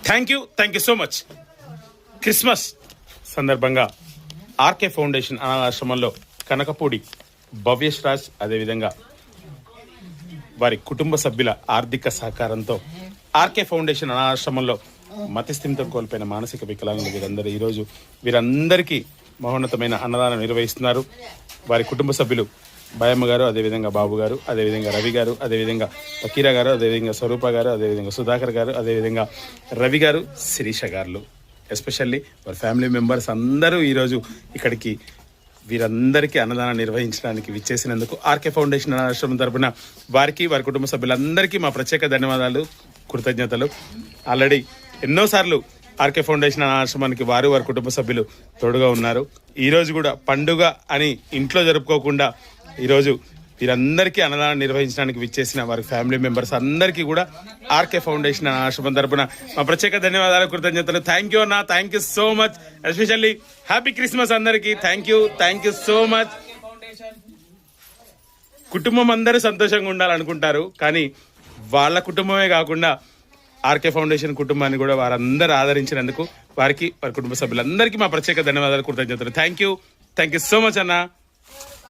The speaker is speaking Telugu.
Thank you so much. Christmas సందర్భంగా ఆర్కే ఫౌండేషన్ అనాథాశ్రమంలో కనకపూడి భవ్యేష్ రాజ్ అదేవిధంగా వారి కుటుంబ సభ్యుల ఆర్థిక సహకారంతో ఆర్కే ఫౌండేషన్ అనాథాశ్రమంలో మతిస్థిమితం కోల్పోయిన మానసిక వికలాంగులు వీరందరూ ఈరోజు వీరందరికీ మహోన్నతమైన అన్నదానం నిర్వహిస్తున్నారు. వారి కుటుంబ సభ్యులు భయమ్మ గారు, అదేవిధంగా బాబు గారు, అదేవిధంగా రవి గారు, అదేవిధంగా ఫకీరా గారు, అదేవిధంగా స్వరూప గారు, అదేవిధంగా సుధాకర్ గారు, అదేవిధంగా రవి గారు, శిరీష గారు, ఎస్పెషల్లీ వారి ఫ్యామిలీ మెంబర్స్ అందరూ ఈరోజు ఇక్కడికి వీరందరికీ అన్నదానం నిర్వహించడానికి విచ్చేసినందుకు ఆర్కే ఫౌండేషన్ ఆశ్రమం తరపున వారికి వారి కుటుంబ సభ్యులందరికీ మా ప్రత్యేక ధన్యవాదాలు, కృతజ్ఞతలు. ఆల్రెడీ ఎన్నోసార్లు ఆర్కే ఫౌండేషన్ ఆశ్రమానికి వారి కుటుంబ సభ్యులు తోడుగా ఉన్నారు. ఈరోజు కూడా పండుగ అని ఇంట్లో జరుపుకోకుండా ఈరోజు వీరందరికీ అన్నదానం నిర్వహించడానికి విచ్చేసిన వారి ఫ్యామిలీ మెంబర్స్ అందరికీ కూడా ఆర్కే ఫౌండేషన్ ఆశ్రమం తరపున మా ప్రత్యేక ధన్యవాదాలు, కృతజ్ఞతలు. థ్యాంక్ యూ అన్న, thank you so much. Especially happy Christmas అందరికీ. Thank you so much. కుటుంబం అందరూ సంతోషంగా ఉండాలనుకుంటారు, కానీ వాళ్ళ కుటుంబమే కాకుండా ఆర్కే ఫౌండేషన్ కుటుంబాన్ని కూడా వారందరూ ఆదరించినందుకు వారికి వారి కుటుంబ సభ్యులందరికీ మా ప్రత్యేక ధన్యవాదాలు, కృతజ్ఞతలు. థ్యాంక్ యూ సో మచ్ అన్న.